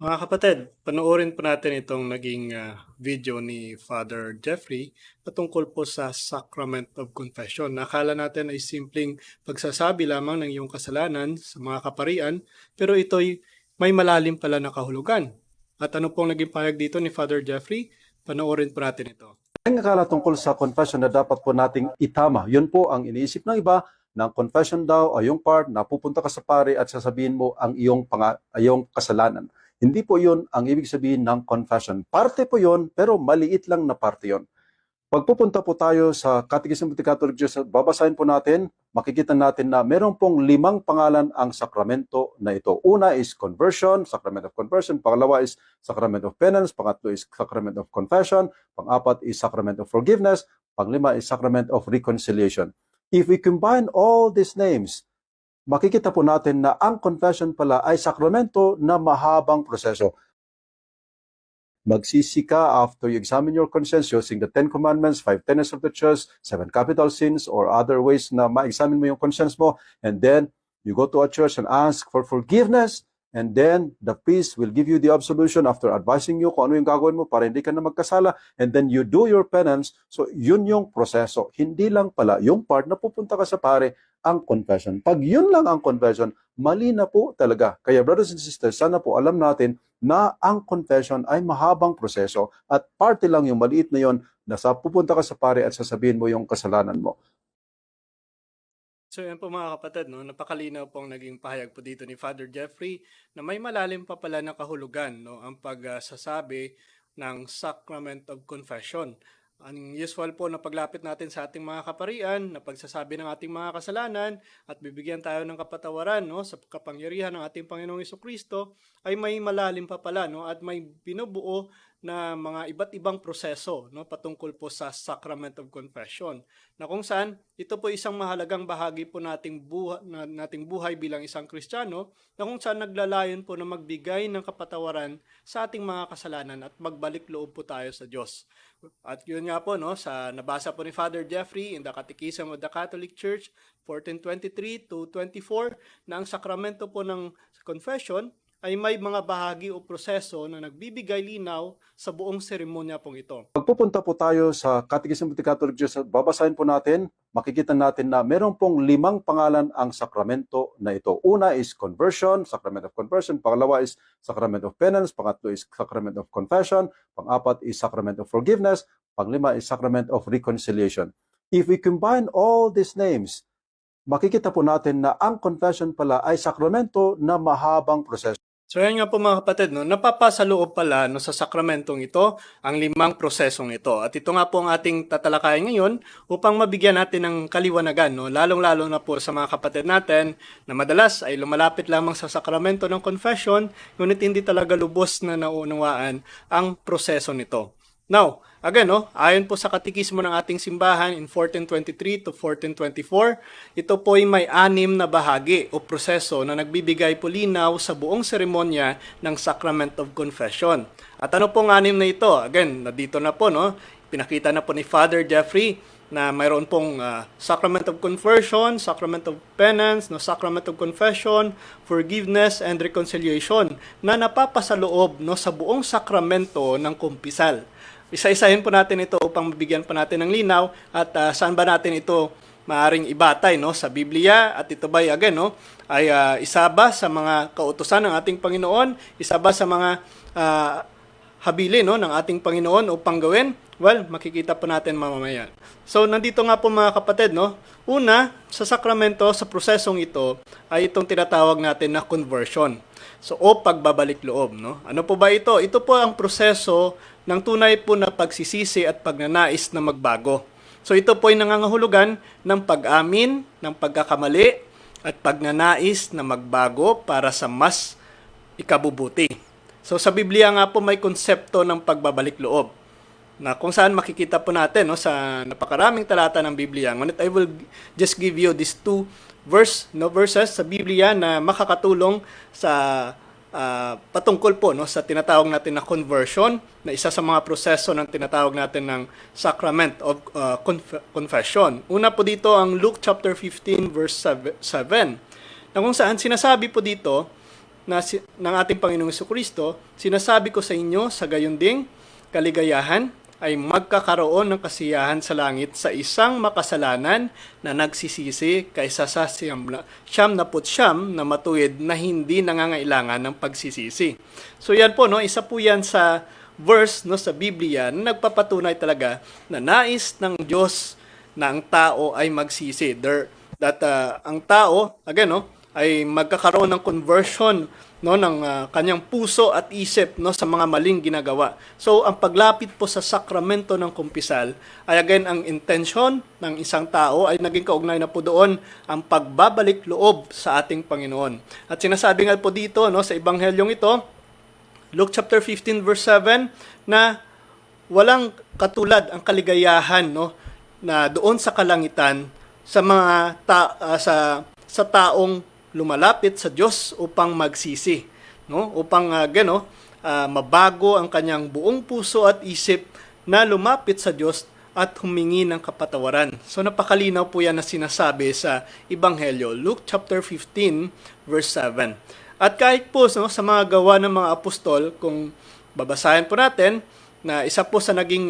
Mga kapatid, panoorin po natin itong naging video ni Father Jeffrey patungkol po sa Sacrament of Confession. Nakala natin ay simpleng pagsasabi lamang ng iyong kasalanan sa mga kaparian, pero ito'y may malalim pala na kahulugan. At ano pong naging pahayag dito ni Father Jeffrey? Panoorin po natin ito. Ang akala tungkol sa confession na dapat po nating itama, yun po ang iniisip ng iba, ng confession daw ay yung part na pupunta ka sa pare at sasabihin mo ang iyong kasalanan. Hindi po yun ang ibig sabihin ng confession. Parte po yun, pero maliit lang na parte yun. Pag pupunta po tayo sa Catechism of the Catholic Church, babasahin po natin, makikita natin na meron pong 5 pangalan ang sakramento na ito. Una is conversion, sacrament of conversion. Pangalawa is sacrament of penance. Pangatlo is sacrament of confession. Pang-apat is sacrament of forgiveness. Pang-5 is sacrament of reconciliation. If we combine all these names, makikita po natin na ang confession pala ay sakramento na mahabang proseso. Magsisi ka after you examine your conscience using the 10 Commandments, 5 tenets of the Church, 7 capital sins, or other ways na ma-examine mo yung conscience mo, and then you go to a church and ask for forgiveness, and then the priest will give you the absolution after advising you kung ano yung gagawin mo para hindi ka na magkasala, and then you do your penance. So yun yung proseso. Hindi lang pala yung part na pupunta ka sa pare ang confession. Pag yun lang ang confession, mali na po talaga. Kaya brothers and sisters, sana po alam natin na ang confession ay mahabang proseso at parte lang yung maliit na yon na pupunta ka sa pare at sasabihin mo yung kasalanan mo. So yan po mga kapatid, no? Napakalinaw pong naging pahayag po dito ni Father Jeffrey na may malalim pa pala na kahulugan, no? Ang pagsasabi ng Sacrament of Confession. Ang usual po na paglapit natin sa ating mga kaparian, na pagsasabi ng ating mga kasalanan at bibigyan tayo ng kapatawaran, no, sa kapangyarihan ng ating Panginoong Jesucristo, ay may malalim pa pala, no, at may binubuo na mga iba't ibang proseso, no, patungkol po sa Sacrament of Confession, na kung saan ito po isang mahalagang bahagi po nating buhay bilang isang Kristiyano, na kung saan naglalayon po na magbigay ng kapatawaran sa ating mga kasalanan at magbalik loob po tayo sa Diyos. At yun nga po, no, sa nabasa po ni Father Jeffrey in the Catechism of the Catholic Church 1423 to 24, na ang sakramento po ng confession ay may mga bahagi o proseso na nagbibigay linaw sa buong seremonya pong ito. Pag pupunta po tayo sa Catechism of the Catholic Church, babasahin po natin, makikita natin na meron pong 5 pangalan ang sakramento na ito. Una is conversion, sacrament of conversion. Pangalawa is sacrament of penance. Pangatlo is sacrament of confession. Pang-apat is sacrament of forgiveness. Pang-5 is sacrament of reconciliation. If we combine all these names, makikita po natin na ang confession pala ay sakramento na mahabang proseso. So yan nga po mga kapatid, no, napapasaloob pala, no, sa sakramentong ito ang 5 prosesong ito. At ito nga po ang ating tatalakayin ngayon upang mabigyan natin ng kaliwanagan, no, lalong-lalo na po sa mga kapatid natin na madalas ay lumalapit lamang sa sakramento ng confession, ngunit hindi talaga lubos na naunawaan ang proseso nito. Now, again, no, ayon po sa katikismo ng ating simbahan in 1423 to 1424, ito po ay may 6 na bahagi o proseso na nagbibigay po linaw sa buong seremonya ng Sacrament of Confession. At ano pong 6 na ito? Again, dito na po, no, pinakita na po ni Father Jeffrey na mayroon pong Sacrament of Conversion, Sacrament of Penance, no, Sacrament of Confession, Forgiveness, and Reconciliation na napapasaloob, no, sa buong sakramento ng kumpisal. Isa-isahin po natin ito upang mabigyan po natin ng linaw at saan ba natin ito maaring ibatay, no, sa Biblia, at ito ba again, no, ay isa ba sa mga kautusan ng ating Panginoon, isa ba sa mga habilin, no, ng ating Panginoon upang gawin? Well, makikita po natin mamamaya. So nandito nga po mga kapatid, no, una sa sakramento, sa prosesong ito ay itong tinatawag natin na conversion. So o pagbabalik loob, no. Ano po ba ito? Ito po ang proseso ng tunay po na pagsisisi at pagnanais na magbago. So ito po ay nangangahulugan ng pag-amin, ng pagkakamali, at pagnanais na magbago para sa mas ikabubuti. So sa Biblia nga po may konsepto ng pagbabalik loob, na kung saan makikita po natin, no, sa napakaraming talata ng Biblia. Ngunit I will just give you these 2 verses sa Biblia na makakatulong sa patungkol po, no, sa tinatawag natin na conversion, na isa sa mga proseso ng tinatawag natin ng Sacrament of Confession. Una po dito ang Luke chapter 15 verse 7, na kung saan sinasabi po dito ng ating Panginoong Jesucristo, sinasabi ko sa inyo, sa gayon ding kaligayahan ay magkakaroon ng kasiyahan sa langit sa isang makasalanan na nagsisisi kaysa sa siyam na putsyam na matuwid na hindi nangangailangan ng pagsisisi. So yan po, no, isa po yan sa verse, no, sa Biblia na nagpapatunay talaga na nais ng Diyos na ang tao ay magsisi. Ang tao, again, no, ay magkakaroon ng conversion, no, ng kanyang puso at isip, no, sa mga maling ginagawa. So ang paglapit po sa sakramento ng kumpisal ay again ang intention ng isang tao ay naging kaugnay na po doon ang pagbabalik loob sa ating Panginoon. At sinasabi nga po dito, no, sa ebanghelyong ito, Luke chapter 15 verse 7, na walang katulad ang kaligayahan, no, na doon sa kalangitan sa mga sa taong lumalapit sa Diyos upang magsisi, no? Upang mabago ang kanyang buong puso at isip na lumapit sa Diyos at humingi ng kapatawaran. So napakalinaw po yan na sinasabi sa Ebanghelyo, Luke chapter 15 verse 7. At kahit po, no, sa mga gawa ng mga apostol, kung babasahin po natin na isa po sa naging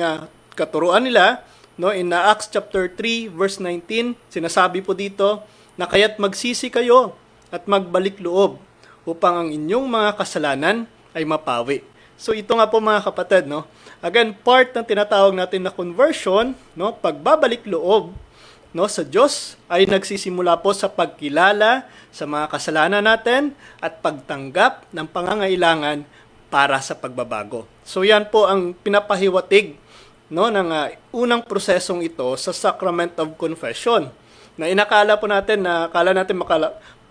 katuruan nila, no, in Acts chapter 3 verse 19, sinasabi po dito na kaya't magsisi kayo at magbalik loob upang ang inyong mga kasalanan ay mapawi. So ito nga po mga kapatid, no, again, part ng tinatawag natin na conversion, no, pagbabalik loob, no, sa Diyos ay nagsisimula po sa pagkilala sa mga kasalanan natin at pagtanggap ng pangangailangan para sa pagbabago. So yan po ang pinapahiwatig, no, ng unang prosesong ito sa Sacrament of Confession. Na akala natin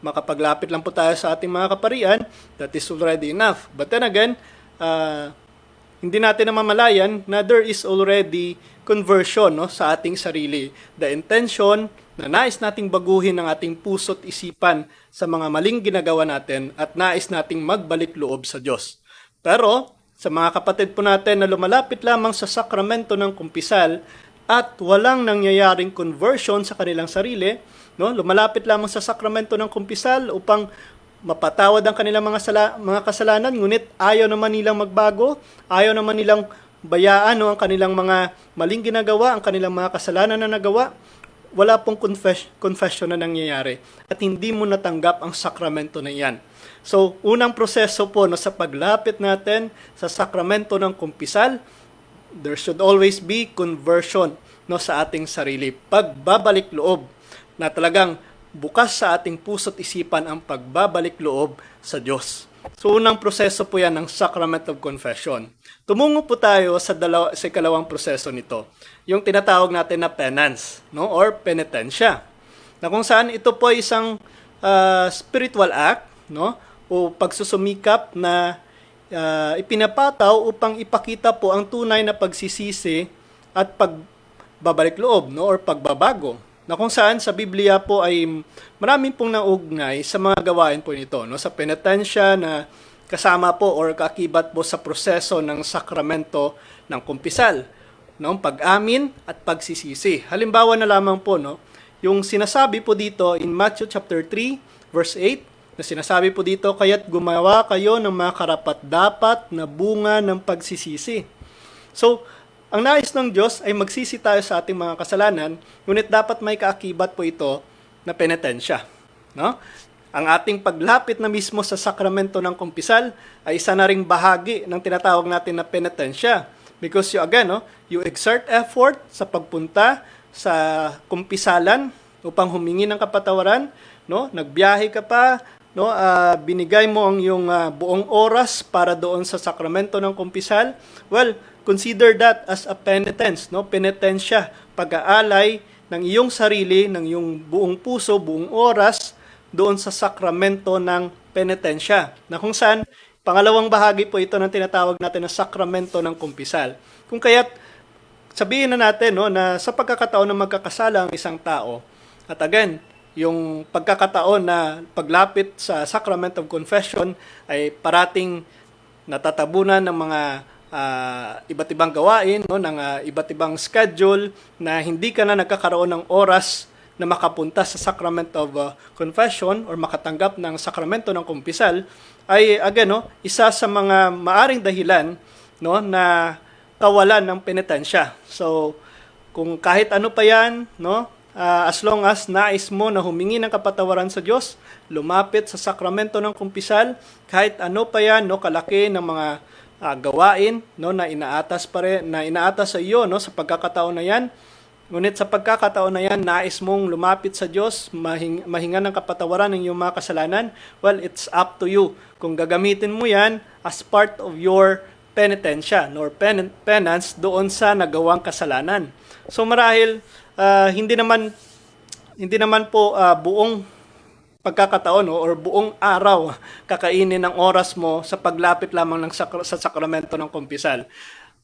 makapaglapit lang po tayo sa ating mga kaparian, that is already enough. But then again, hindi natin namamalayan na there is already conversion, no, sa ating sarili. The intention na nais nating baguhin ang ating puso't isipan sa mga maling ginagawa natin at nais nating magbalik loob sa Diyos. Pero sa mga kapatid po natin na lumalapit lamang sa sakramento ng kumpisal at walang nangyayaring conversion sa kanilang sarili, no, lumalapit lamang sa sakramento ng kumpisal upang mapatawad ang kanilang mga kasalanan, ngunit ayaw naman nilang magbago, ayaw naman nilang bayaan, no, ang kanilang mga maling ginagawa, ang kanilang mga kasalanan na nagawa, wala pong confession na nangyayari at hindi mo natanggap ang sakramento na iyan. So, unang proseso po, no, sa paglapit natin sa sakramento ng kumpisal, there should always be conversion, no, sa ating sarili. Pagbabalik loob na talagang bukas sa ating puso't isipan ang pagbabalik loob sa Diyos. So, unang proseso po yan ng Sacrament of Confession. Tumungo po tayo sa ikalawang proseso nito, yung tinatawag natin na penance, no, or penitensya, na kung saan ito po isang spiritual act, no, o pagsusumikap na ipinapataw upang ipakita po ang tunay na pagsisisi at pagbabalik loob, no, or pagbabago, na kung saan sa Biblia po ay maraming pong naugnay sa mga gawain po nito, no, sa penitensya na kasama po or kakibat po sa proseso ng sakramento ng kumpisal, no, pag-amin at pagsisisi. Halimbawa na lamang po, no, yung sinasabi po dito in Matthew chapter 3 verse 8, na sinasabi po dito, kaya't gumawa kayo ng mga karapat-dapat na bunga ng pagsisisi. So, ang nais ng Diyos ay magsisi tayo sa ating mga kasalanan, ngunit dapat may kaakibat po ito na penitensya, no? Ang ating paglapit na mismo sa sakramento ng kumpisal ay isa na ring bahagi ng tinatawag natin na penitensya. Because you exert effort sa pagpunta sa kumpisalan upang humingi ng kapatawaran, no? Nagbiyahe ka pa, no? Binigay mo ang iyong buong oras para doon sa sakramento ng kumpisal. Well, consider that as a penitence, no? Penitensya, pag-aalay ng iyong sarili, ng iyong buong puso, buong oras doon sa sakramento ng penitensya, na kung saan pangalawang bahagi po ito ng tinatawag natin na sakramento ng kumpisal. Kung kaya't sabihin na natin, no, na sa pagkakataon na magkakasala ang isang tao, at again, yung pagkakataon na paglapit sa Sacrament of Confession ay parating natatabunan ng mga iba't ibang gawain, no, ng iba't ibang schedule na hindi ka na nagkakaroon ng oras na makapunta sa Sacrament of Confession or makatanggap ng sakramento ng kumpisal ay again no, isa sa mga maaring dahilan no na kawalan ng penitensya. So kung kahit ano pa yan, no, as long as nais mo na humingi ng kapatawaran sa Diyos, lumapit sa sakramento ng kumpisal, kahit ano pa yan, no, kalaki ng mga gawain, no, na inaatas sa iyo, no, sa pagkakataon na yan. Ngunit sa pagkakataon na yan, nais mong lumapit sa Diyos, mahinga ng kapatawaran ng iyong mga kasalanan, well, it's up to you. Kung gagamitin mo yan as part of your penitensya, or penance doon sa nagawang kasalanan. So marahil hindi naman po buong pagkakataon or buong araw kakainin ng oras mo sa paglapit lamang sa sakramento ng kumpisal.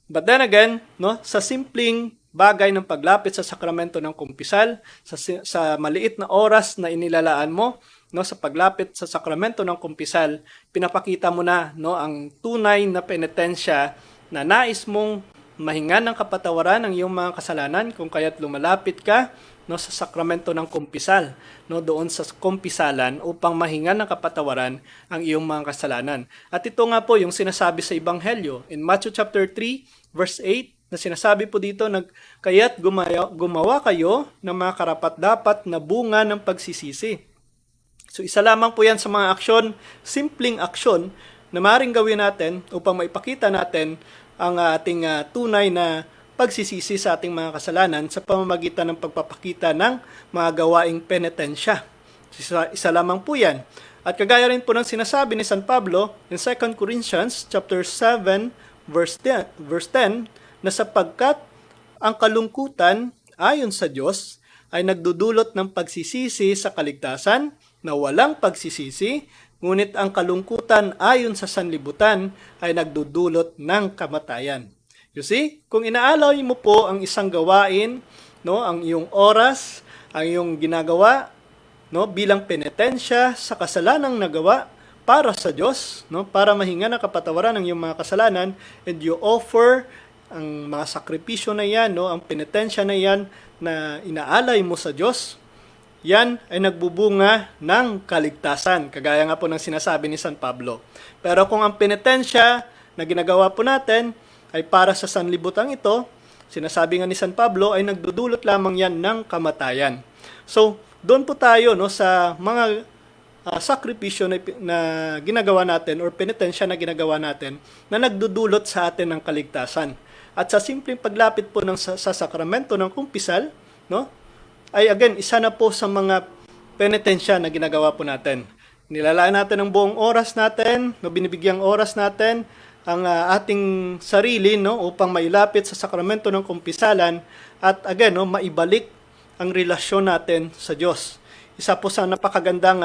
But then again, no, sa simpleng bagay ng paglapit sa sakramento ng kumpisal, sa maliit na oras na inilalaan mo, no, sa paglapit sa sakramento ng kumpisal, pinapakita mo na, no, ang tunay na penitensya na nais mong mahingan ng kapatawaran ng iyong mga kasalanan kung kaya't lumalapit ka, no, sa sakramento ng kumpisal, no, doon sa kumpisalan upang mahingan ng kapatawaran ang iyong mga kasalanan. At ito nga po yung sinasabi sa Ebanghelyo in Matthew chapter 3 verse 8 na sinasabi po dito, kaya't gumawa kayo ng mga karapat-dapat na bunga ng pagsisisi. So isa lamang po yan sa mga aksyon, simpleng aksyon na maaaring gawin natin upang maipakita natin ang ating tunay na pagsisisi sa ating mga kasalanan sa pamamagitan ng pagpapakita ng mga gawaing penitensya. Isa lamang po yan. At kagaya rin po ng sinasabi ni San Pablo in 2 Corinthians chapter 7 verse 10 na sapagkat ang kalungkutan ayon sa Diyos ay nagdudulot ng pagsisisi sa kaligtasan na walang pagsisisi, ngunit ang kalungkutan ayon sa sanlibutan ay nagdudulot ng kamatayan. You see, kung inaalay mo po ang isang gawain, no, ang iyong oras, ang iyong ginagawa, no, bilang penitensya sa kasalanang nagawa para sa Diyos, no, para mahinga ng kapatawaran ng iyong mga kasalanan, and you offer ang mga sakripisyo na yan, no, ang penitensya na yan na inaalay mo sa Diyos, yan ay nagbubunga ng kaligtasan, kagaya nga po ng sinasabi ni San Pablo. Pero kung ang penitensya na ginagawa po natin ay para sa sanlibutan ito, sinasabi nga ni San Pablo, ay nagdudulot lamang yan ng kamatayan. So, doon po tayo, no, sa mga sakripisyo na ginagawa natin or penitensya na ginagawa natin na nagdudulot sa atin ng kaligtasan. At sa simpleng paglapit po sa sakramento ng kumpisal, no, ay again, isa na po sa mga penitensya na ginagawa po natin. Nilalaan natin ang buong oras natin, no, binibigyang oras natin ang ating sarili, no, upang mailapit sa sakramento ng kumpisalan at again, no, maibalik ang relasyon natin sa Diyos. Isa po sa napakagandang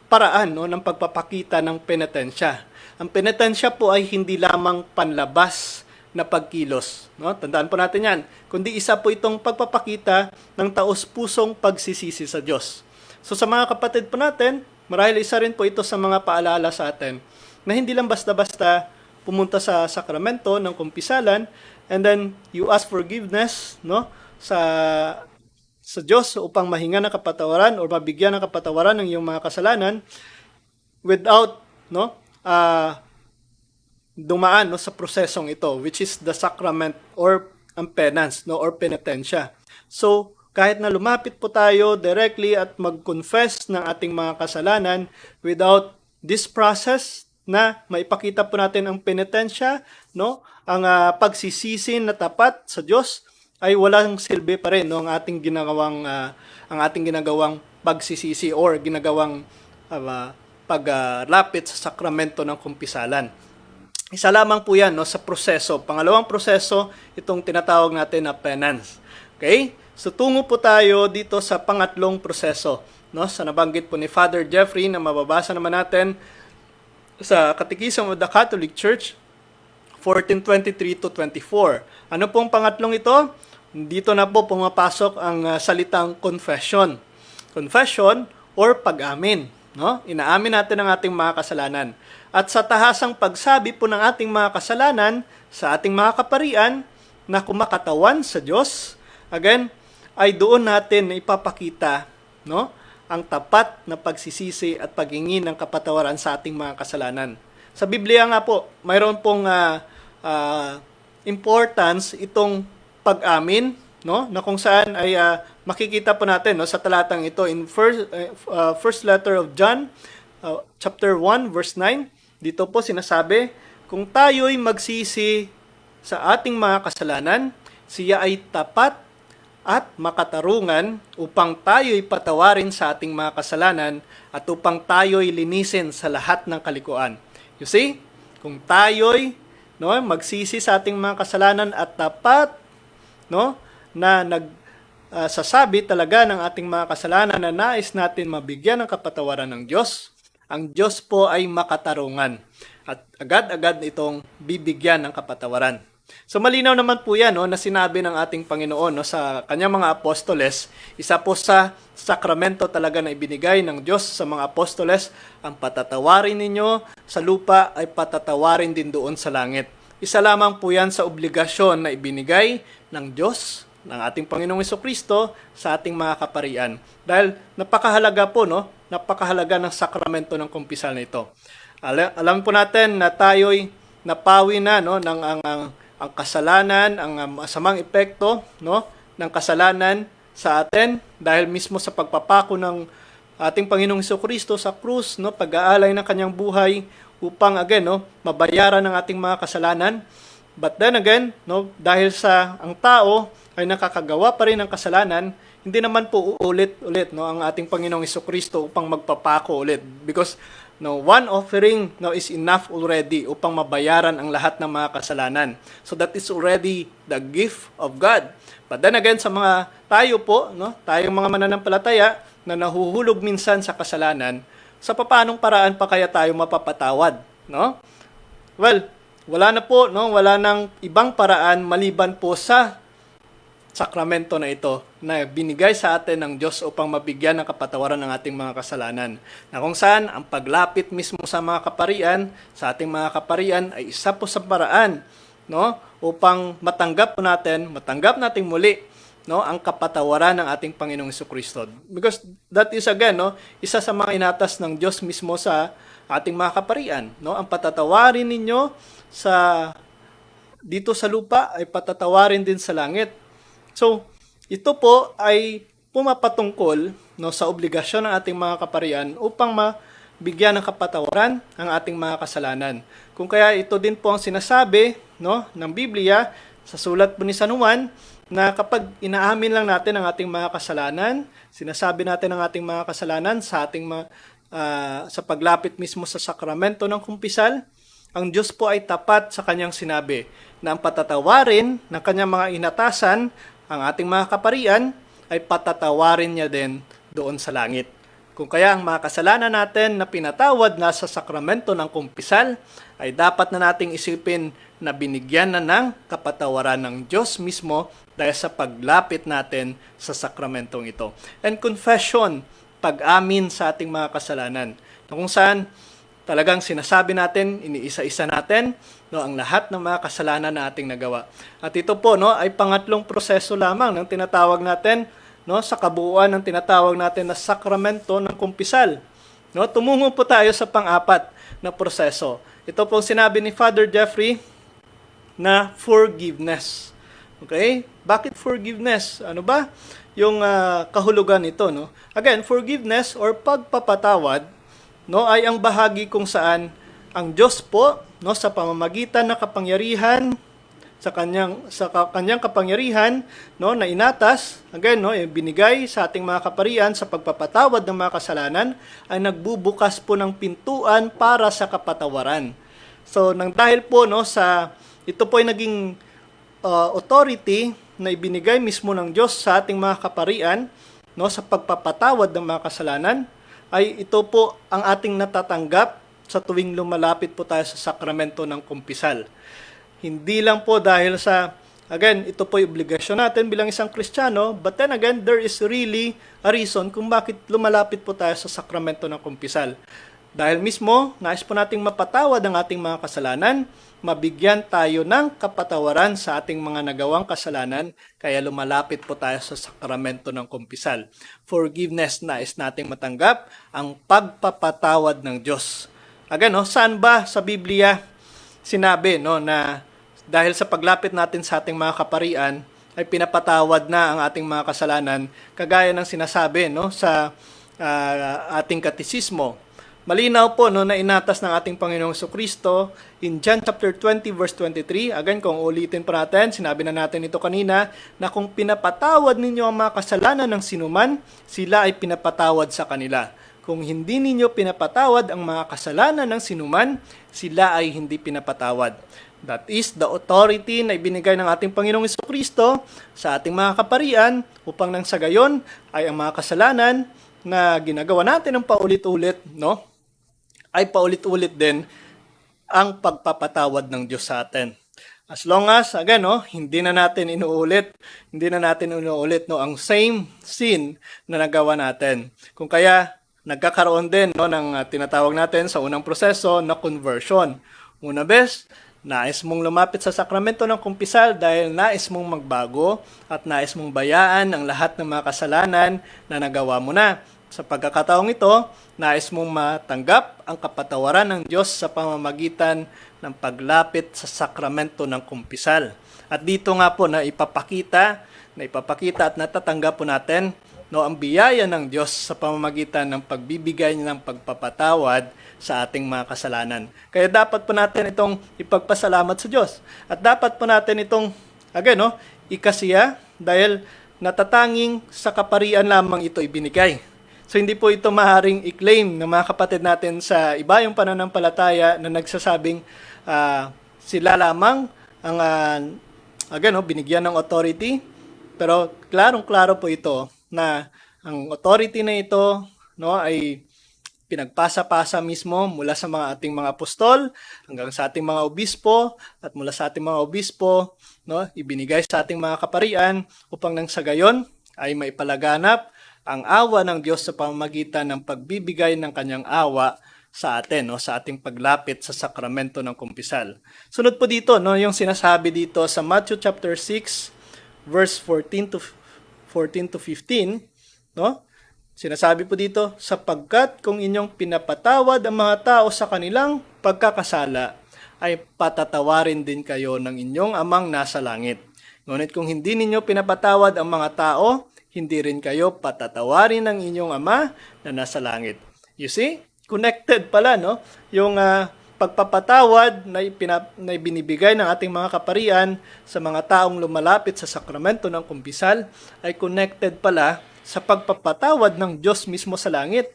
paraan, no, ng pagpapakita ng penitensya. Ang penitensya po ay hindi lamang panlabas na pagkilos, no? Tandaan po natin yan. Kundi isa po itong pagpapakita ng taos-pusong pagsisisi sa Diyos. So sa mga kapatid po natin, marahil isa rin po ito sa mga paalala sa atin na hindi lang basta-basta pumunta sa sakramento ng kumpisalan and then you ask forgiveness, no, sa Diyos upang mahinga ng kapatawaran or mabigyan ng kapatawaran ng iyong mga kasalanan without, no, dumaan, no, sa prosesong ito, which is the sacrament or ang penance, no, or penitensya. So, kahit na lumapit po tayo directly at mag-confess ng ating mga kasalanan without this process na maipakita po natin ang penitensya, no, ang pagsisisi na tapat sa Diyos, ay walang silbi pa rin, no, ang ating ginagawang pagsisisi or ginagawang paglapit sa sakramento ng kumpisalan. Isa lamang po yan, no, sa proseso. Pangalawang proseso, itong tinatawag natin na penance. Okay? So tungo po tayo dito sa pangatlong proseso, no, sa nabanggit po ni Father Jeffrey na mababasa naman natin sa Catechism of the Catholic Church 1423 to 24. Ano pong pangatlong ito? Dito na po pumapasok ang salitang confession. Confession or pag-amin, no? Inaamin natin ang ating mga kasalanan. At sa tahasang pagsabi po ng ating mga kasalanan sa ating mga kaparian na kumakatawan sa Diyos, again, ay doon natin ipapakita, no, ang tapat na pagsisisi at paghingi ng kapatawaran sa ating mga kasalanan. Sa Biblia nga po, mayroon pong importance itong pag-amin, no, na kung saan ay makikita po natin, no, sa talatang ito in first letter of John, chapter 1 verse 9. Dito po sinasabi, kung tayo'y magsisi sa ating mga kasalanan, siya ay tapat at makatarungan upang tayo'y patawarin sa ating mga kasalanan at upang tayo'y linisin sa lahat ng kalikuan. You see, kung tayo'y, no, magsisi sa ating mga kasalanan at tapat, no, na sasabi talaga ng ating mga kasalanan na nais natin mabigyan ng kapatawaran ng Diyos, ang Diyos po ay makatarungan at agad-agad itong bibigyan ng kapatawaran. So malinaw naman po yan, no, na sinabi ng ating Panginoon, no, sa kanyang mga apostoles, isa po sa sakramento talaga na ibinigay ng Diyos sa mga apostoles, ang patatawarin ninyo sa lupa ay patatawarin din doon sa langit. Isa lamang po yan sa obligasyon na ibinigay ng Diyos, ng ating Panginoong Jesucristo sa ating mga kaparian. Dahil napakahalaga po, no, napakahalaga ng sakramento ng kumpisal na ito. Alam po natin na tayo'y napawi na, no, ng ang kasalanan, ang masamang epekto, no, ng kasalanan sa atin dahil mismo sa pagpapako ng ating Panginoong Jesucristo sa krus, no, pag-aalay ng kanyang buhay upang again, no, mabayaran ang ating mga kasalanan. But then again, no, dahil sa ang tao ay nakakagawa pa rin ng kasalanan, hindi naman po uulit-ulit, no, ang ating Panginoong Jesucristo upang magpapako ulit, because no, one offering, no, is enough already upang mabayaran ang lahat ng mga kasalanan. So that is already the gift of God. But then again, sa mga tayo po, no, tayong mga mananampalataya na nahuhulog minsan sa kasalanan, sa paanong paraan pa kaya tayo mapapatawad, no? Well, wala na po, no, wala nang ibang paraan maliban po sa sakramento na ito na binigay sa atin ng Diyos upang mabigyan ng kapatawaran ng ating mga kasalanan. Na kung saan ang paglapit mismo sa mga kaparian, sa ating mga kaparian ay isa po sa paraan, no, upang matanggap natin muli, no, ang kapatawaran ng ating Panginoong Jesucristo. Because that is again, no, isa sa mga inatas ng Diyos mismo sa ating mga kaparian, no, ang patatawarin ninyo dito sa lupa ay patatawarin din sa langit. So, ito po ay pumapatungkol, no, sa obligasyon ng ating mga kaparian upang mabigyan ng kapatawaran ang ating mga kasalanan. Kung kaya ito din po ang sinasabi, no, ng Biblia sa sulat po ni San Juan, na kapag inaamin lang natin ang ating mga kasalanan, sinasabi natin ang ating mga kasalanan sa ating sa paglapit mismo sa sakramento ng kumpisal, ang Diyos po ay tapat sa kanyang sinabi na ang patatawarin ng kanyang mga inatasan, ang ating mga kaparian, ay patatawarin niya din doon sa langit. Kung kaya ang mga kasalanan natin na pinatawad na sa sakramento ng kumpisal, ay dapat na nating isipin na binigyan na ng kapatawaran ng Diyos mismo dahil sa paglapit natin sa sakramentong ito. And confession, pag-amin sa ating mga kasalanan. Na kung saan talagang sinasabi natin, iniisa-isa natin, no, ang lahat ng mga kasalanan na ating nagawa. At ito po, no, ay pangatlong proseso lamang ng tinatawag natin, no, sa kabuuan ng tinatawag natin na sakramento ng kumpisal. No, tumungo po tayo sa pang-apat na proseso. Ito po sinabi ni Father Jeffrey na forgiveness. Okay? Bakit forgiveness? Ano ba yung kahulugan nito, no? Again, forgiveness or pagpapatawad, no, ay ang bahagi kung saan ang Diyos po, no, sa pamamagitan ng kapangyarihan sa kanyang kapangyarihan, no, na inatas, again, no, binigay sa ating mga kaparian sa pagpapatawad ng mga kasalanan, ay nagbubukas po ng pintuan para sa kapatawaran. So nang dahil po, no, ito po ay naging authority na ibinigay mismo ng Diyos sa ating mga kaparian, no, sa pagpapatawad ng mga kasalanan, ay ito po ang ating natatanggap sa tuwing lumalapit po tayo sa sakramento ng kumpisal. Hindi lang po dahil again, ito po yung obligasyon natin bilang isang Kristiyano, but then again, there is really a reason kung bakit lumalapit po tayo sa sakramento ng kumpisal. Dahil mismo, nais po nating mapatawad ang ating mga kasalanan, mabigyan tayo ng kapatawaran sa ating mga nagawang kasalanan, kaya lumalapit po tayo sa sakramento ng kumpisal. Forgiveness, nais nating matanggap ang pagpapatawad ng Diyos. Again, saan ba sa Biblia sinabi na dahil sa paglapit natin sa ating mga kaparian, ay pinapatawad na ang ating mga kasalanan, kagaya ng sinasabi sa ating katisismo. Malinaw po na inatas ng ating Panginoong Jesucristo in John chapter 20 verse 23. Again, kung ulitin pa natin, sinabi na natin ito kanina, na kung pinapatawad ninyo ang mga kasalanan ng sinuman, sila ay pinapatawad sa kanila. Kung hindi ninyo pinapatawad ang mga kasalanan ng sinuman, sila ay hindi pinapatawad. That is the authority na ibinigay ng ating Panginoong Jesucristo sa ating mga kaparian upang nang sa gayon ay ang mga kasalanan na ginagawa natin ng paulit-ulit, ay paulit-ulit din ang pagpapatawad ng Diyos sa atin. As long as, again, hindi na natin inuulit ang same sin na nagawa natin. Kung kaya, nagkakaroon din ng tinatawag natin sa unang proseso na conversion. Una bes, nais mong lumapit sa sakramento ng kumpisal dahil nais mong magbago at nais mong bayaan ang lahat ng mga kasalanan na nagawa mo na. Sa pagkakataong ito, nais mong matanggap ang kapatawaran ng Diyos sa pamamagitan ng paglapit sa sakramento ng kumpisal. At dito nga po na ipapakita at natatanggap po natin ang biyaya ng Diyos sa pamamagitan ng pagbibigay niya ng pagpapatawad sa ating mga kasalanan. Kaya dapat po natin itong ipagpasalamat sa Diyos. At dapat po natin itong, ikasiya dahil natatanging sa kaparian lamang ito ibinigay. So hindi po ito maaaring i-claim ng mga kapatid natin sa iba yung pananampalataya na nagsasabing sila lamang ang binigyan ng authority. Pero klarong-klaro po ito na ang authority na ito ay pinagpasa-pasa mismo mula sa ating mga apostol hanggang sa ating mga obispo at mula sa ating mga obispo ibinigay sa ating mga kaparian upang nang sa gayon ay maipalaganap ang awa ng Diyos sa pamamagitan ng pagbibigay ng kanyang awa sa atin, sa ating paglapit sa sakramento ng kumpisal. Sunod po dito, yung sinasabi dito sa Matthew chapter 6, verse 14 to 15, sinasabi po dito, sapagkat kung inyong pinapatawad ang mga tao sa kanilang pagkakasala, ay patatawarin din kayo ng inyong amang nasa langit. Ngunit kung hindi ninyo pinapatawad ang mga tao, hindi rin kayo patatawarin ng inyong Ama na nasa langit. You see? Connected pala, yung pagpapatawad na binibigay ng ating mga kaparian sa mga taong lumalapit sa sakramento ng kumpisal ay connected pala sa pagpapatawad ng Diyos mismo sa langit.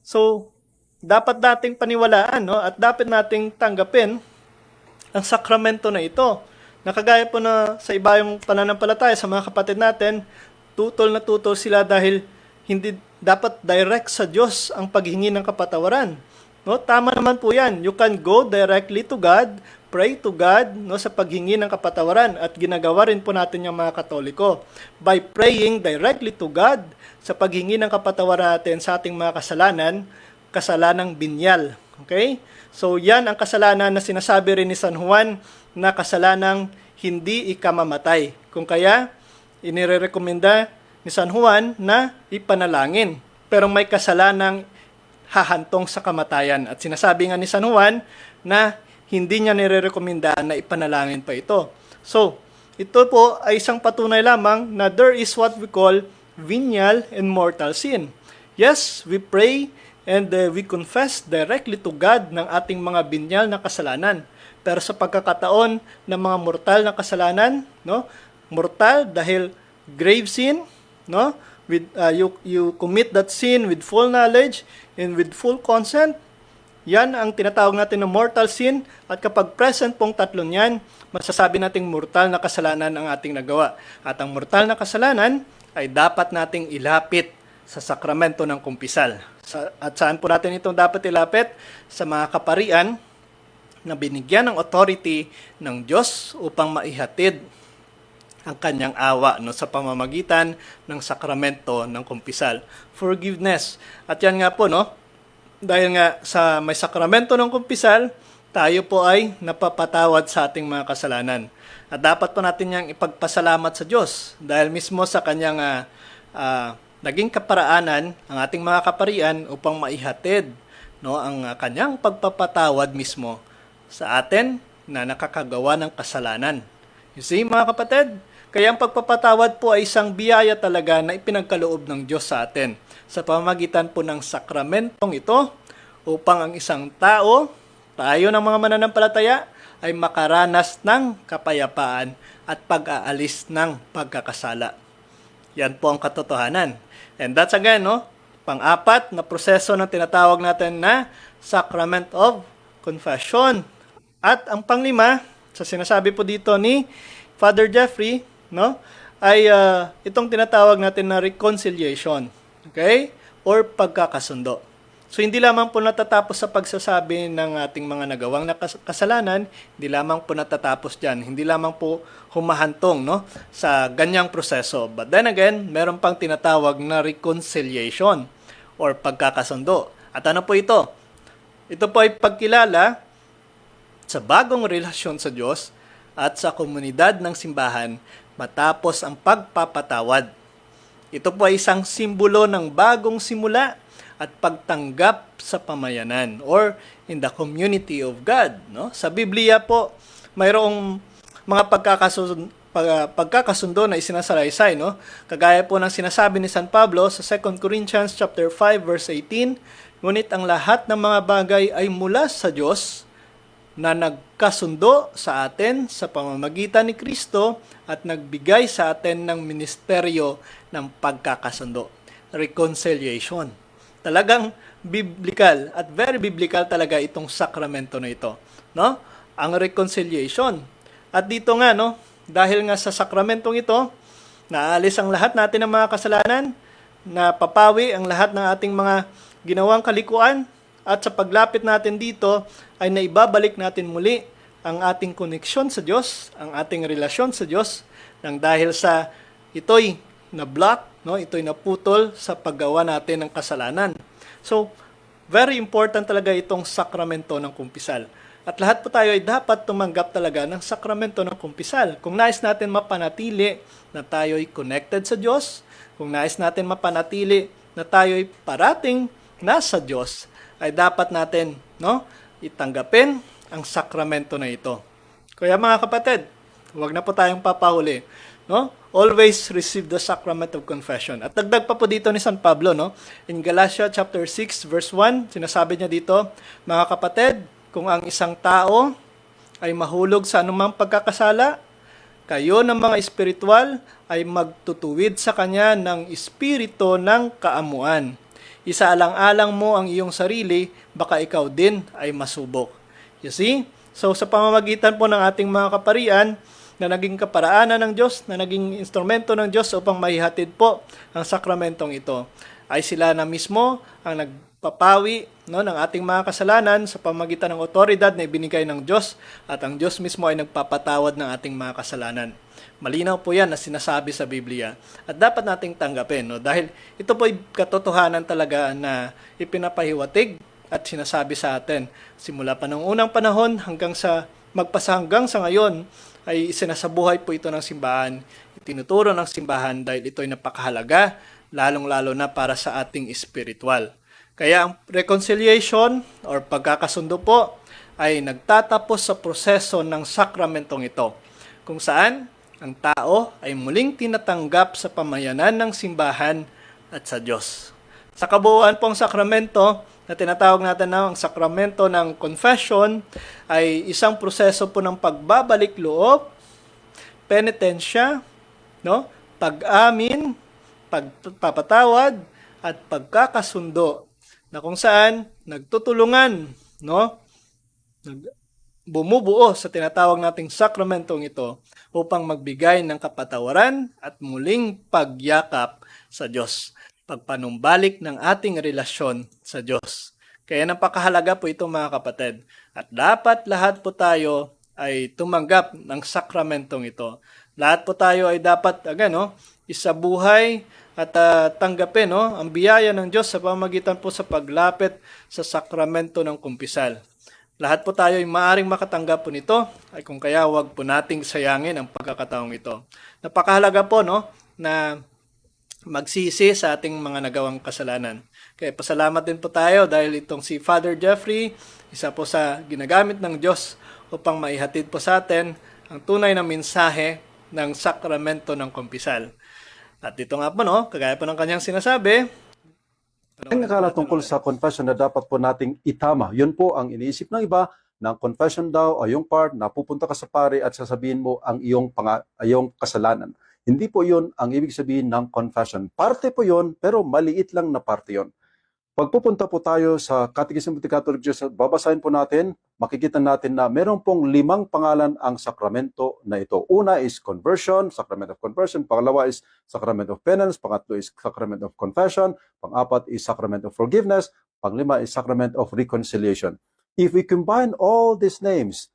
So, dapat nating paniwalaan at dapat nating tanggapin ang sakramento na ito. Nakagaya po na sa iba yung pananampalataya sa mga kapatid natin, tutol na tutol sila dahil hindi dapat direct sa Diyos ang paghingi ng kapatawaran. Tama naman po yan. You can go directly to God, pray to God sa paghingi ng kapatawaran at ginagawa rin po natin yung mga Katoliko. By praying directly to God sa paghingi ng kapatawaran natin sa ating mga kasalanang binyal. Okay? So yan ang kasalanan na sinasabi rin ni San Juan na kasalanang hindi ikamamatay. Kung kaya, inirekomenda ni San Juan na ipanalangin. Pero may kasalanang hahantong sa kamatayan. At sinasabi nga ni San Juan na hindi niya nirekomenda na ipanalangin pa ito. So, ito po ay isang patunay lamang na there is what we call venial and mortal sin. Yes, we pray and we confess directly to God ng ating mga binyal na kasalanan. Pero sa pagkakataon ng mga mortal na kasalanan, mortal dahil grave sin, with you commit that sin with full knowledge and with full consent. Yan ang tinatawag natin na mortal sin, at kapag present pong tatlong yan, masasabi nating mortal na kasalanan ang ating nagawa. At ang mortal na kasalanan ay dapat nating ilapit sa sakramento ng kumpisal. At saan po natin itong dapat ilapit? Sa mga kaparian na binigyan ng authority ng Diyos upang maihatid ang kanyang awa sa pamamagitan ng sakramento ng kumpisal. Forgiveness. At yan nga po, dahil nga sa may sakramento ng kumpisal, tayo po ay napapatawad sa ating mga kasalanan. At dapat po natin yang ipagpasalamat sa Diyos dahil mismo sa kanyang naging kaparaanan ang ating mga kaparian upang maihatid ang kanyang pagpapatawad mismo sa atin na nakakagawa ng kasalanan. You see, mga kapatid, kaya ang pagpapatawad po ay isang biyaya talaga na ipinagkaloob ng Diyos sa atin sa pamamagitan po ng sakramentong ito upang ang isang tao, tayo ng mga mananampalataya, ay makaranas ng kapayapaan at pag-aalis ng pagkakasala. Yan po ang katotohanan. And that's again, pang-apat na proseso ng tinatawag natin na Sacrament of Confession. At ang panglima, sa sinasabi po dito ni Father Jeffrey, ay itong tinatawag natin na reconciliation. Okay? Or pagkakasundo. So, hindi lamang po natatapos sa pagsasabi ng ating mga nagawang kasalanan, hindi lamang po natatapos dyan, hindi lamang po humahantong sa ganyang proseso. But then again, meron pang tinatawag na reconciliation or pagkakasundo. At ano po ito? Ito po ay pagkilala sa bagong relasyon sa Diyos at sa komunidad ng simbahan matapos ang pagpapatawad. Ito po ay isang simbolo ng bagong simula at pagtanggap sa pamayanan or in the community of God. Sa Biblia po, mayroong mga pagkakasundo na isinasalaysay. Kagaya po ng sinasabi ni San Pablo sa 2 Corinthians chapter 5 verse 18, ngunit ang lahat ng mga bagay ay mula sa Diyos na nagkasundo sa atin sa pamamagitan ni Kristo at nagbigay sa atin ng ministeryo ng pagkakasundo. Reconciliation. Talagang biblical at very biblical talaga itong sakramento na ito. Ang reconciliation. At dito nga, dahil nga sa sakramentong ito, naalis ang lahat natin ng mga kasalanan, napapawi ang lahat ng ating mga ginawang kalikuan, at sa paglapit natin dito ay naibabalik natin muli ang ating koneksyon sa Diyos, ang ating relasyon sa Diyos, nang dahil sa ito'y na-block, ito'y naputol sa paggawa natin ng kasalanan. So, very important talaga itong sakramento ng kumpisal. At lahat po tayo ay dapat tumanggap talaga ng sakramento ng kumpisal. Kung nais natin mapanatili na tayo ay connected sa Diyos, kung nais natin mapanatili na tayo ay parating nasa Diyos, ay dapat natin itanggapin ang sakramento na ito. Kaya mga kapatid, huwag na po tayong papahuli. Always receive the sacrament of confession. At dagdag pa po dito ni San Pablo, in Galatia chapter 6 verse 1, sinasabi niya dito, mga kapatid, kung ang isang tao ay mahulog sa anumang pagkakasala, kayo ng mga espiritual ay magtutuwid sa kanya ng espiritu ng kaamuan. Isaalang-alang mo ang iyong sarili, baka ikaw din ay masubok. You see? So sa pamamagitan po ng ating mga kaparian, na naging kaparaanan ng Diyos, na naging instrumento ng Diyos upang maihatid po ang sakramentong ito, ay sila na mismo ang nagpapawi ng ating mga kasalanan sa pamamagitan ng otoridad na ibinigay ng Diyos, at ang Diyos mismo ay nagpapatawad ng ating mga kasalanan. Malinaw po yan na sinasabi sa Biblia at dapat nating tanggapin, dahil ito po ay katotohanan talaga na ipinapahiwatig at sinasabi sa atin simula pa ng unang panahon hanggang sa hanggang sa ngayon ay sinasabuhay po ito ng simbahan, itinuturo ng simbahan dahil ito ay napakahalaga, lalong-lalo na para sa ating espiritual. Kaya ang reconciliation or pagkakasundo po ay nagtatapos sa proseso ng sakramentong ito, kung saan ang tao ay muling tinatanggap sa pamayanan ng simbahan at sa Diyos. Sa kabuuan pong sakramento na tinatawag natin na ang sakramento ng confession ay isang proseso po ng pagbabalik loob, penitensya, pag-amin, pagpapatawad, at pagkakasundo na kung saan nagtutulungan, bumubuo sa tinatawag nating sakramentong ito upang magbigay ng kapatawaran at muling pagyakap sa Diyos, pagpanumbalik ng ating relasyon sa Diyos. Kaya napakahalaga po ito mga kapatid. At dapat lahat po tayo ay tumanggap ng sakramentong ito. Lahat po tayo ay dapat isabuhay at tanggapin ang biyaya ng Diyos sa pamamagitan po sa paglapit sa sakramento ng kumpisal. Lahat po tayo ay maaring makatanggap po nito, ay kung kaya wag po nating sayangin ang pagkakataong ito. Napakahalaga po na magsisi sa ating mga nagawang kasalanan. Kaya pasalamat din po tayo dahil itong si Father Jeffrey, isa po sa ginagamit ng Diyos upang maihatid po sa atin ang tunay na mensahe ng sakramento ng kumpisal. At ito nga po, kagaya po ng kanyang sinasabi, Ang akala tungkol sa confession na dapat po nating itama, yun po ang iniisip ng iba, ng confession daw ay yung part na pupunta ka sa pare at sasabihin mo ang iyong kasalanan. Hindi po yun ang ibig sabihin ng confession. Parte po yun, pero maliit lang na parte yun. Pag pupunta po tayo sa Catechism of the Catholic Church, babasahin po natin, makikita natin na meron pong 5 pangalan ang sakramento na ito. Una is conversion, sacrament of conversion. Pangalawa is sacrament of penance. Pangatlo is sacrament of confession. Pang-apat is sacrament of forgiveness. Pang-5 is sacrament of reconciliation. If we combine all these names,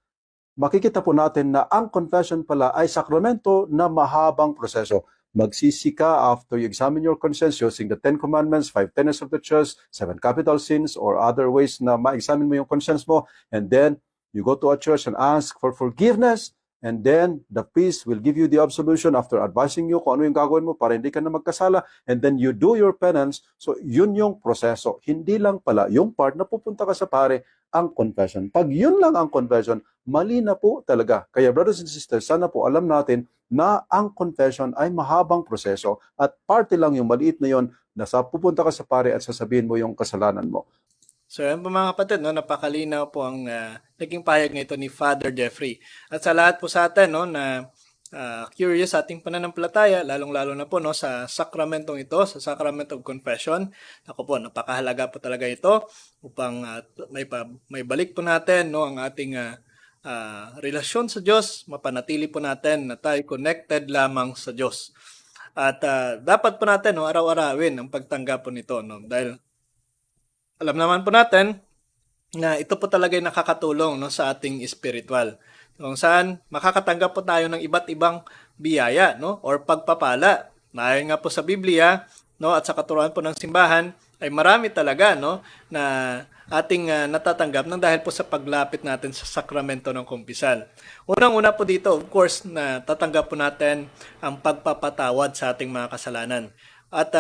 makikita po natin na ang confession pala ay sakramento na mahabang proseso. Magsisi ka after you examine your conscience using the 10 Commandments, 5 tenets of the Church, 7 capital sins, or other ways na ma-examine mo yung conscience mo. And then, you go to a church and ask for forgiveness. And then, the priest will give you the absolution after advising you kung ano yung gagawin mo para hindi ka na magkasala. And then, you do your penance. So, yun yung proseso. Hindi lang pala yung part na pupunta ka sa pare ang confession. Pag yun lang ang confession, mali na po talaga. Kaya brothers and sisters, sana po alam natin na ang confession ay mahabang proseso at parte lang yung maliit na yon na sa pupunta ka sa pare at sasabihin mo yung kasalanan mo. So yan po mga kapatid, napakalinaw po ang naging pahayag nito ni Father Jeffrey. At sa lahat po sa atin na curious sa ating pananampalataya, lalong-lalo na po sa sakramentong ito, sa Sacrament of Confession. Ako po, napakahalaga po talaga ito upang may balik po natin ang ating relasyon sa Diyos, mapanatili po natin na tayo connected lamang sa Diyos. At dapat po natin araw-arawin ang pagtanggap po nito. Dahil alam naman po natin na ito po talaga yung nakakatulong sa ating spiritual. Kung saan makakatanggap po tayo ng iba't ibang biyaya or pagpapala. Ayon nga po sa Biblia at sa katuruan po ng simbahan ay marami talaga na ating natatanggap nang dahil po sa paglapit natin sa sakramento ng kumpisal. Unang-una po dito, of course, na tatanggap po natin ang pagpapatawad sa ating mga kasalanan. At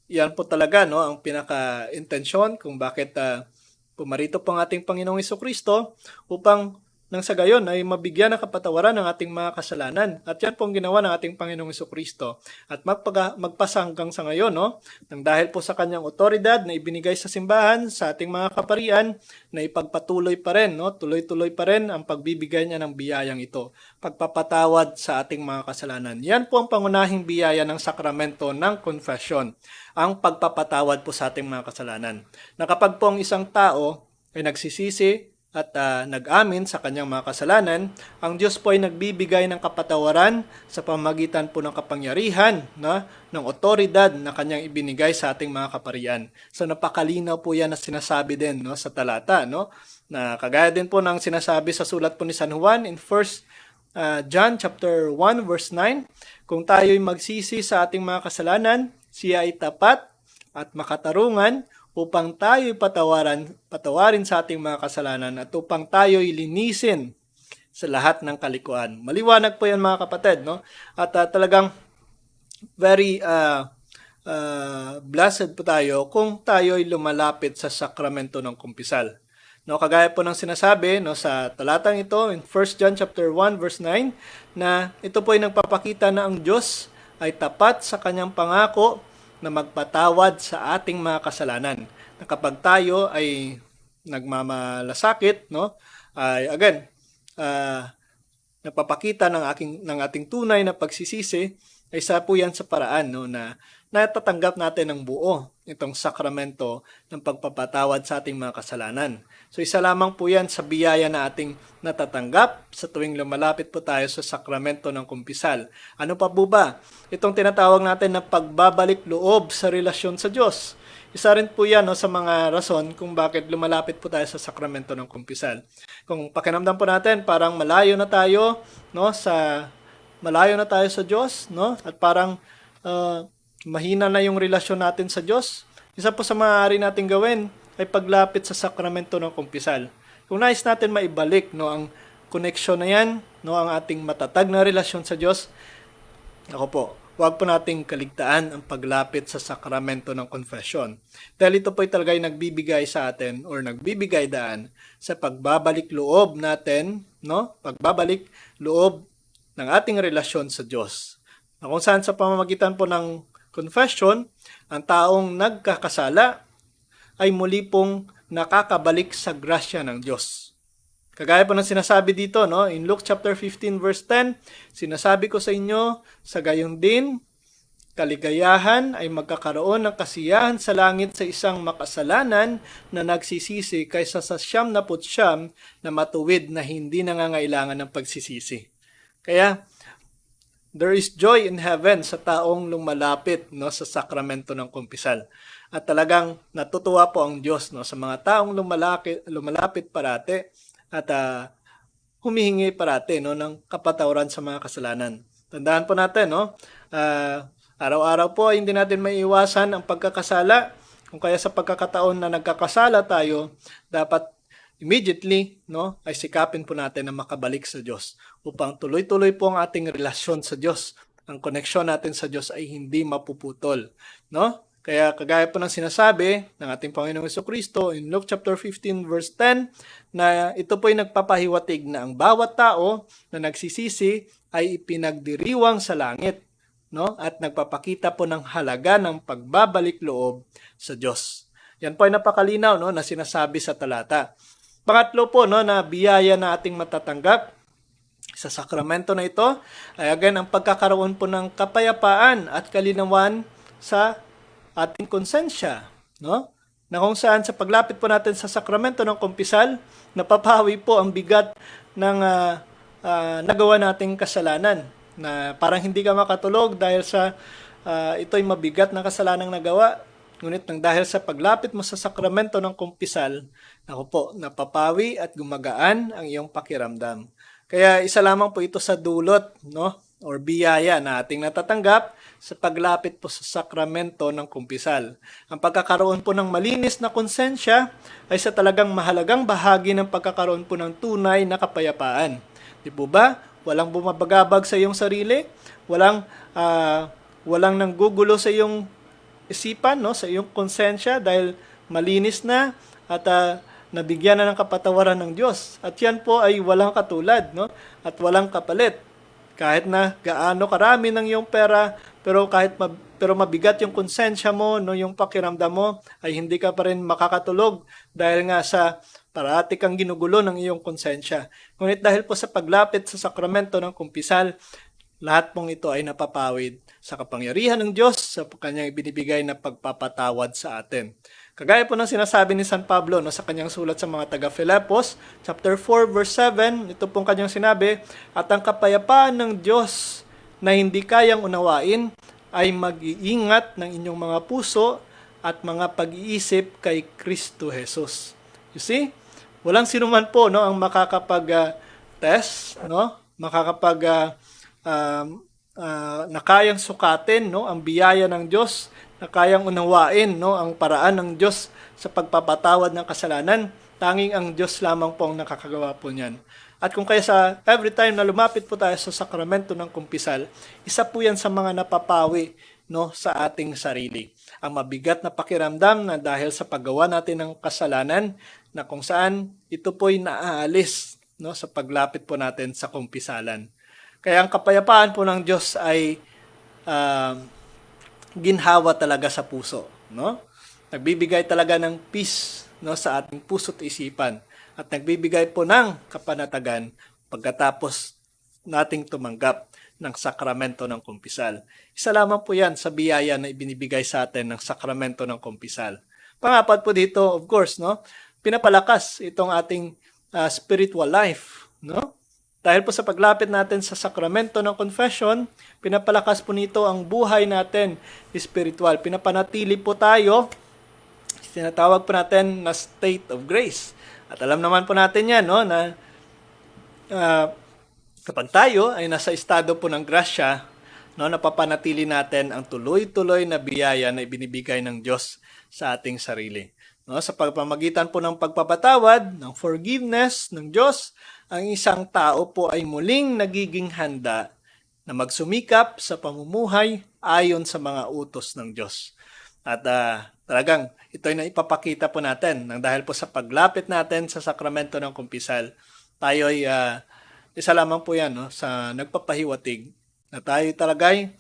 yan po talaga ang pinaka-intensyon kung bakit pumarito po ang ating Panginoong Jesucristo upang nang sa gayon ay mabigyan ng kapatawaran ng ating mga kasalanan. At yan po ang ginawa ng ating Panginoong Jesucristo. At magpasa hanggang sa ngayon, nang dahil po sa kanyang otoridad na ibinigay sa simbahan, sa ating mga kaparian, na ipagpatuloy pa rin, tuloy-tuloy pa rin ang pagbibigay niya ng biyayang ito. Pagpapatawad sa ating mga kasalanan. Yan po ang pangunahing biyaya ng sakramento ng confession. Ang pagpapatawad po sa ating mga kasalanan. Na kapag po ang isang tao ay nagsisisi, at nag-amin sa kanyang mga kasalanan, ang Diyos po ay nagbibigay ng kapatawaran sa pamamagitan po ng kapangyarihan ng otoridad na kanyang ibinigay sa ating mga kaparian. So napakalinaw po yan na sinasabi din sa talata. Na kagaya din po ng sinasabi sa sulat po ni San Juan in 1 John chapter 1 verse 9, kung tayo'y magsisi sa ating mga kasalanan, siya ay tapat at makatarungan upang tayo'y patawarin sa ating mga kasalanan at upang tayo'y linisin sa lahat ng kalikuan. Maliwanag po yan mga kapatid. At talagang very blessed po tayo kung tayo'y lumalapit sa sakramento ng kumpisal. Kagaya po ng sinasabi sa talatang ito in 1 John chapter 1 verse 9 na ito po ay nagpapakita na ang Diyos ay tapat sa kanyang pangako na magpatawad sa ating mga kasalanan. Na kapag tayo ay nagmamalasakit, ay again, nagpapakita ng ating tunay na pagsisisi, ay isa po yan sa paraan na natatanggap natin ng buo itong sakramento ng pagpapatawad sa ating mga kasalanan. So isa lamang po yan sa biyaya na ating natatanggap sa tuwing lumalapit po tayo sa sakramento ng kumpisal. Ano pa po ba? Itong tinatawag natin na pagbabalik loob sa relasyon sa Diyos. Isa rin po yan sa mga rason kung bakit lumalapit po tayo sa sakramento ng kumpisal. Kung pakiramdam po natin, parang malayo na tayo sa Diyos, at parang mahina na yung relasyon natin sa Diyos, isa po sa maaari natin gawin ay paglapit sa sakramento ng kumpisal. Kung nais natin maibalik ang connection na yan, ang ating matatag na relasyon sa Diyos, ako po, huwag po nating kaligtaan ang paglapit sa sakramento ng confession. Dahil ito po talaga ay nagbibigay sa atin or nagbibigay daan sa pagbabalik loob natin, pagbabalik loob ng ating relasyon sa Diyos. Na kung saan sa pamamagitan po ng confession, ang taong nagkakasala ay muli pong nakakabalik sa grasya ng Diyos. Kagaya po ng sinasabi dito, in Luke chapter 15 verse 10, sinasabi ko sa inyo, sa gayon din, kaligayahan ay magkakaroon ng kasiyahan sa langit sa isang makasalanan na nagsisisi kaysa sa 99 na matuwid na hindi nangangailangan ng pagsisisi. Kaya, there is joy in heaven sa taong lumalapit sa sakramento ng kumpisal. At talagang natutuwa po ang Diyos sa mga taong lumalapit parate at humihingi parate ng kapatawaran sa mga kasalanan. Tandaan po natin, araw-araw po hindi natin maiiwasan ang pagkakasala. Kung kaya sa pagkakataon na nagkakasala tayo, dapat immediately ay sikapin po natin na makabalik sa Diyos upang tuloy-tuloy po ang ating relasyon sa Diyos. Ang koneksyon natin sa Diyos ay hindi mapuputol. Kaya kagaya po ng sinasabi ng ating Panginoong Jesucristo in Luke chapter 15 verse 10 na ito po ay nagpapahiwatig na ang bawat tao na nagsisisi ay ipinagdiriwang sa langit, at nagpapakita po ng halaga ng pagbabalik loob sa Diyos. Yan po ay napakalinaw na sinasabi sa talata. Pangatlo po na biyaya na ating matatanggap sa sakramento na ito ay again ang pagkakaroon po ng kapayapaan at kalinawan sa ating konsensya, na kung saan sa paglapit po natin sa sakramento ng kumpisal, napapawi po ang bigat ng nagawa nating kasalanan, na parang hindi ka makatulog dahil sa ito'y mabigat na kasalanang nagawa. Ngunit dahil sa paglapit mo sa sakramento ng kumpisal, napapawi at gumagaan ang iyong pakiramdam. Kaya isa lamang po ito sa dulot, or biyaya na ating natatanggap sa paglapit po sa sakramento ng kumpisal. Ang pagkakaroon po ng malinis na konsensya ay sa talagang mahalagang bahagi ng pagkakaroon po ng tunay na kapayapaan. Di po ba? Walang bumabagabag sa iyong sarili, walang nanggugulo sa iyong isipan, sa iyong konsensya dahil malinis na at nabigyan na ng kapatawaran ng Diyos. At yan po ay walang katulad, at walang kapalit. Kahit na gaano karami ng iyong pera, pero mabigat yung konsensya mo, yung pakiramdam mo, ay hindi ka pa rin makakatulog dahil nga sa parati kang ginugulo ng iyong konsensya. Ngunit dahil po sa paglapit sa sakramento ng kumpisal, lahat pong ito ay napapawid sa kapangyarihan ng Diyos sa kanyang ibinibigay na pagpapatawad sa atin. Kagaya po ng sinasabi ni San Pablo sa kanyang sulat sa mga taga-Filipos, chapter 4, verse 7, ito pong kanyang sinabi, at ang kapayapaan ng Diyos na hindi kayang unawain ay mag-iingat ng inyong mga puso at mga pag-iisip kay Kristo Jesus. You see? Walang sinuman po ang makakapag-test, na kayang sukatin ang biyaya ng Diyos, na kayang unawain ang paraan ng Diyos sa pagpapatawad ng kasalanan. Tanging ang Diyos lamang po ang nakakagawa po niyan. At kung kaya sa every time na lumapit po tayo sa sakramento ng kumpisal, isa po yan sa mga napapawi sa ating sarili. Ang mabigat na pakiramdam na dahil sa paggawa natin ng kasalanan, na kung saan ito po'y naaalis sa paglapit po natin sa kumpisalan. Kaya ang kapayapaan po ng Diyos ay ginhawa talaga sa puso. Nagbibigay talaga ng peace sa ating puso't isipan. At nagbibigay po ng kapanatagan pagkatapos nating tumanggap ng sakramento ng kumpisal. Isa lamang po yan sa biyaya na ibinibigay sa atin ng sakramento ng kumpisal. Pangapat po dito, of course, pinapalakas itong ating spiritual life. Dahil po sa paglapit natin sa sakramento ng confession, pinapalakas po nito ang buhay natin spiritual. Pinapanatili po tayo, tinatawag po natin na state of grace. At alam naman po natin yan, na kapag tayo ay nasa estado po ng grasya, no, napapanatili natin ang tuloy-tuloy na biyaya na ibinibigay ng Diyos sa ating sarili. No, sa pagpamagitan po ng pagpapatawad, ng forgiveness ng Diyos, ang isang tao po ay muling nagiging handa na magsumikap sa pamumuhay ayon sa mga utos ng Diyos. At talagang ito ay naipapakita po natin nang dahil po sa paglapit natin sa sakramento ng kumpisal, tayo ay isa lamang po yan, no, sa nagpapahiwatig na tayo talagay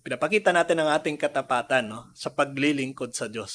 pinapakita natin ang ating katapatan, no, sa paglilingkod sa Diyos.